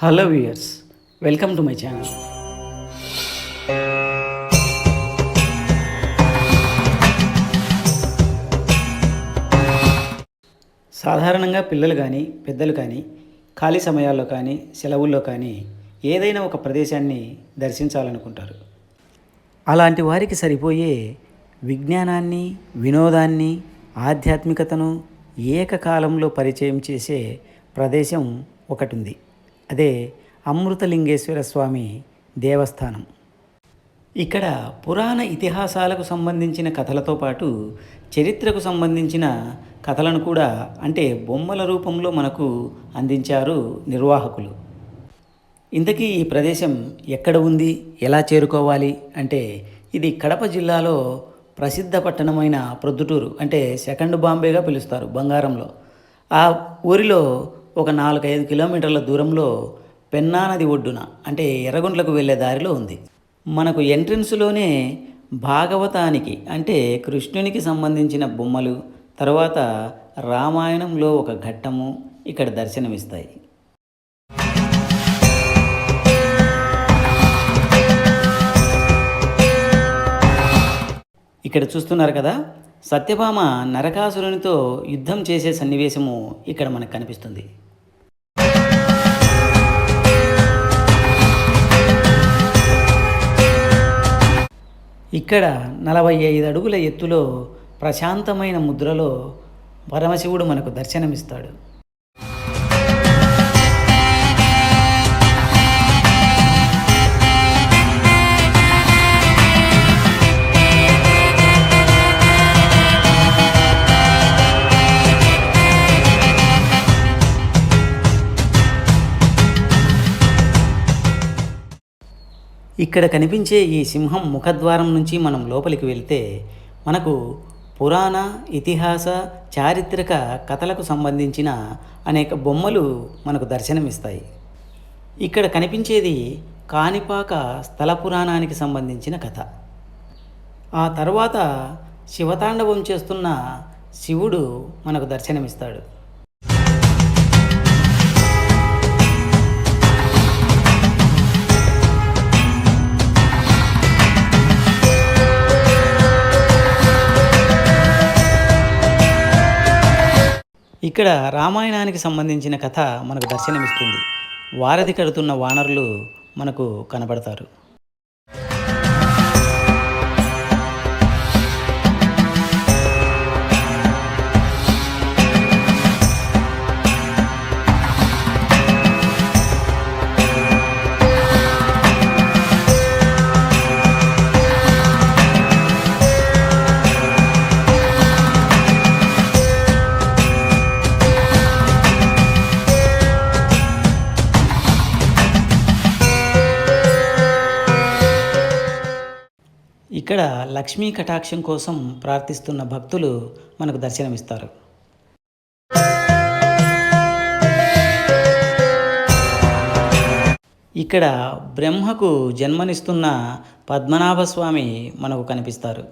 Hello viewers, welcome to my channel. సాధారణంగా పిల్లలు కానీ పెద్దలు కానీ ఖాళీ సమయాల్లో కానీ సెలవుల్లో కానీ ఏదైనా ఒక ప్రదేశాన్ని దర్శించాలనుకుంటారు. అలాంటి వారికి సరిపోయే విజ్ఞానాన్ని, వినోదాన్ని, ఆధ్యాత్మికతను ఏకకాలంలో పరిచయం చేసే ప్రదేశం ఒకటి ఉంది. అదే అమృతలింగేశ్వర స్వామి దేవస్థానం. ఇక్కడ పురాణ ఇతిహాసాలకు సంబంధించిన కథలతో పాటు చరిత్రకు సంబంధించిన కథలను కూడా, అంటే బొమ్మల రూపంలో మనకు అందించారు నిర్వాహకులు. ఇంతకీ ఈ ప్రదేశం ఎక్కడ ఉంది, ఎలా చేరుకోవాలి అంటే, ఇది కడప జిల్లాలో ప్రసిద్ధ పట్టణమైన ప్రొద్దుటూరు, అంటే సెకండ్ బాంబేగా పిలుస్తారు బంగారంలో. ఆ ఊరిలో ఒక 4-5 కిలోమీటర్ల దూరంలో పెన్నా నది ఒడ్డున, అంటే ఎర్రగుంట్లకు వెళ్ళే దారిలో ఉంది. మనకు ఎంట్రన్స్లోనే భాగవతానికి, అంటే కృష్ణునికి సంబంధించిన బొమ్మలు, తర్వాత రామాయణంలో ఒక ఘట్టము ఇక్కడ దర్శనమిస్తాయి. ఇక్కడ చూస్తున్నారు కదా, సత్యభామ నరకాసురునితో యుద్ధం చేసే సన్నివేశము ఇక్కడ మనకు కనిపిస్తుంది. ఇక్కడ 45 అడుగుల ఎత్తులో ప్రశాంతమైన ముద్రలో పరమశివుడు మనకు దర్శనమిస్తాడు. ఇక్కడ కనిపించే ఈ సింహం ముఖద్వారం నుంచి మనం లోపలికి వెళ్తే మనకు పురాణ, ఇతిహాస, చారిత్రక కథలకు సంబంధించిన అనేక బొమ్మలు మనకు దర్శనమిస్తాయి. ఇక్కడ కనిపించేది కాణిపాక స్థల పురాణానికి సంబంధించిన కథ. ఆ తర్వాత శివతాండవం చేస్తున్న శివుడు మనకు దర్శనమిస్తాడు. ఇక్కడ రామాయణానికి సంబంధించిన కథ మనకు దర్శనమిస్తుంది. వారధి కడుతున్న వానరులు మనకు కనబడతారు. ఇక్కడ లక్ష్మీ కటాక్షం కోసం ప్రార్థిస్తున్న భక్తులు మనకు దర్శనమిస్తారు. ఇక్కడ బ్రహ్మకు జన్మనిస్తున్న పద్మనాభస్వామి మనకు కనిపిస్తారు.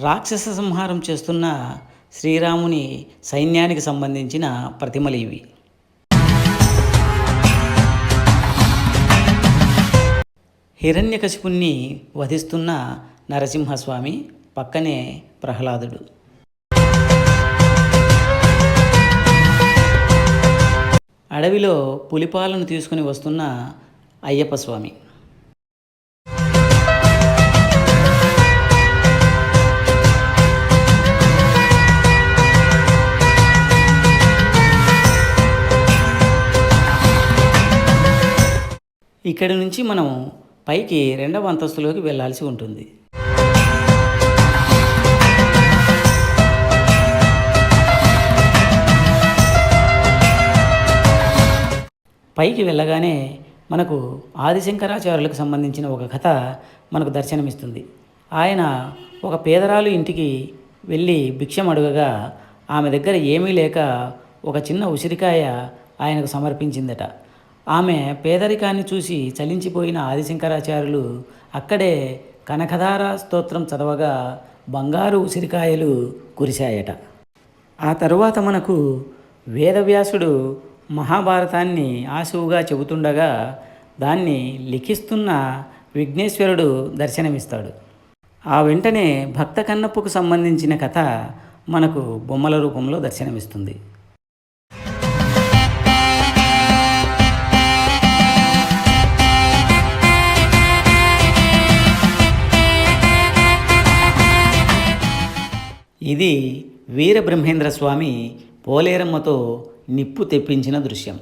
రాక్షస సంహారం చేస్తున్న శ్రీరాముని సైన్యానికి సంబంధించిన ప్రతిమలు ఇవి. హిరణ్యకశిపుణ్ణి వధిస్తున్న నరసింహస్వామి, పక్కనే ప్రహ్లాదుడు. అడవిలో పులిపాలను తీసుకుని వస్తున్న అయ్యప్ప స్వామి. ఇక్కడి నుంచి మనం పైకి 2వ అంతస్తులోకి వెళ్ళాల్సి ఉంటుంది. పైకి వెళ్ళగానే మనకు ఆదిశంకరాచార్యులకు సంబంధించిన ఒక కథ మనకు దర్శనమిస్తుంది. ఆయన ఒక పేదరాలు ఇంటికి వెళ్ళి భిక్షం అడుగగా ఆమె దగ్గర ఏమీ లేక ఒక చిన్న ఉసిరికాయ ఆయనకు సమర్పించిందట. ఆమె పేదరికాన్ని చూసి చలించిపోయిన ఆదిశంకరాచార్యులు అక్కడే కనకధార స్తోత్రం చదవగా బంగారు ఉసిరికాయలు కురిశాయట. ఆ తరువాత మనకు వేదవ్యాసుడు మహాభారతాన్ని ఆశువుగా చెబుతుండగా దాన్ని లిఖిస్తున్న విఘ్నేశ్వరుడు దర్శనమిస్తాడు. ఆ వెంటనే భక్త కన్నప్పకు సంబంధించిన కథ మనకు బొమ్మల రూపంలో దర్శనమిస్తుంది. ఇది వీరబ్రహ్మేంద్ర స్వామి పోలేరమ్మతో నిప్పు తెప్పించిన దృశ్యం.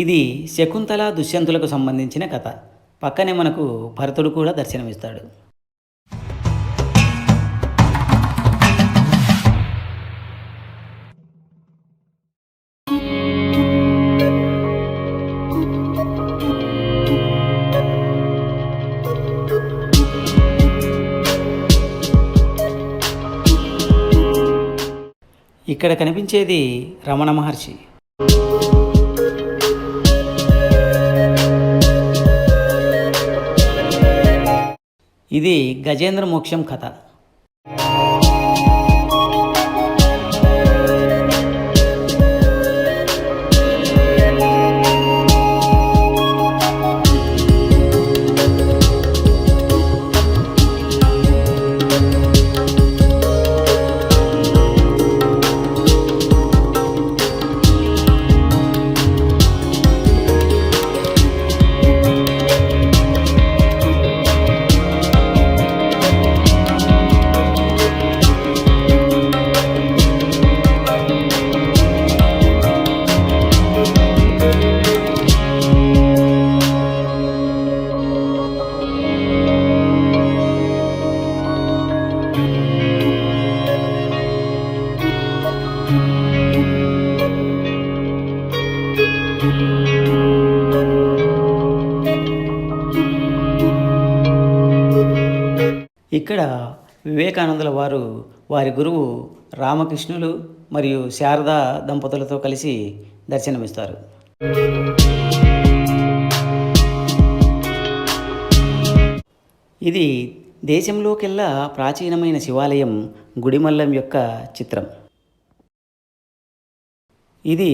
ఇది శకుంతల దుష్యంతులకు సంబంధించిన కథ. పక్కనే మనకు భరతుడు కూడా దర్శనమిస్తాడు. ఇక్కడ కనిపించేది రమణ మహర్షి. ఇది గజేంద్ర మోక్షం కథ. ఇక్కడ వివేకానందుల వారు వారి గురువు రామకృష్ణులు మరియు శారదా దంపతులతో కలిసి దర్శనమిస్తారు. ఇది దేశంలోకెల్లా ప్రాచీనమైన శివాలయం గుడిమల్లం యొక్క చిత్రం. ఇది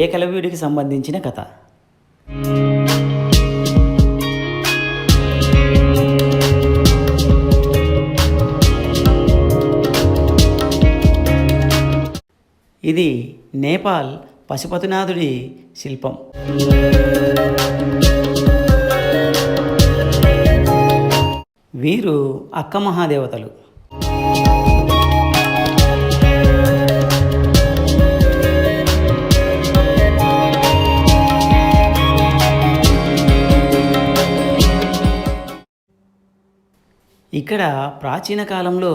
ఏకలవ్యుడికి సంబంధించిన కథ. ఇది నేపాల్ పశుపతినాథుడి శిల్పం. వీరు అక్క మహాదేవతలు. ఇక్కడ ప్రాచీన కాలంలో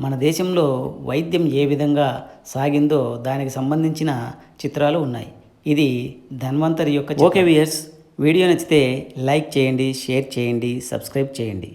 మన దేశంలో వైద్యం ఏ విధంగా సాగిందో దానికి సంబంధించిన చిత్రాలు ఉన్నాయి. ఇది ధన్వంతరి యొక్క. ఓకే వ్యూయర్స్, వీడియో నచ్చితే లైక్ చేయండి, షేర్ చేయండి, సబ్స్క్రైబ్ చేయండి.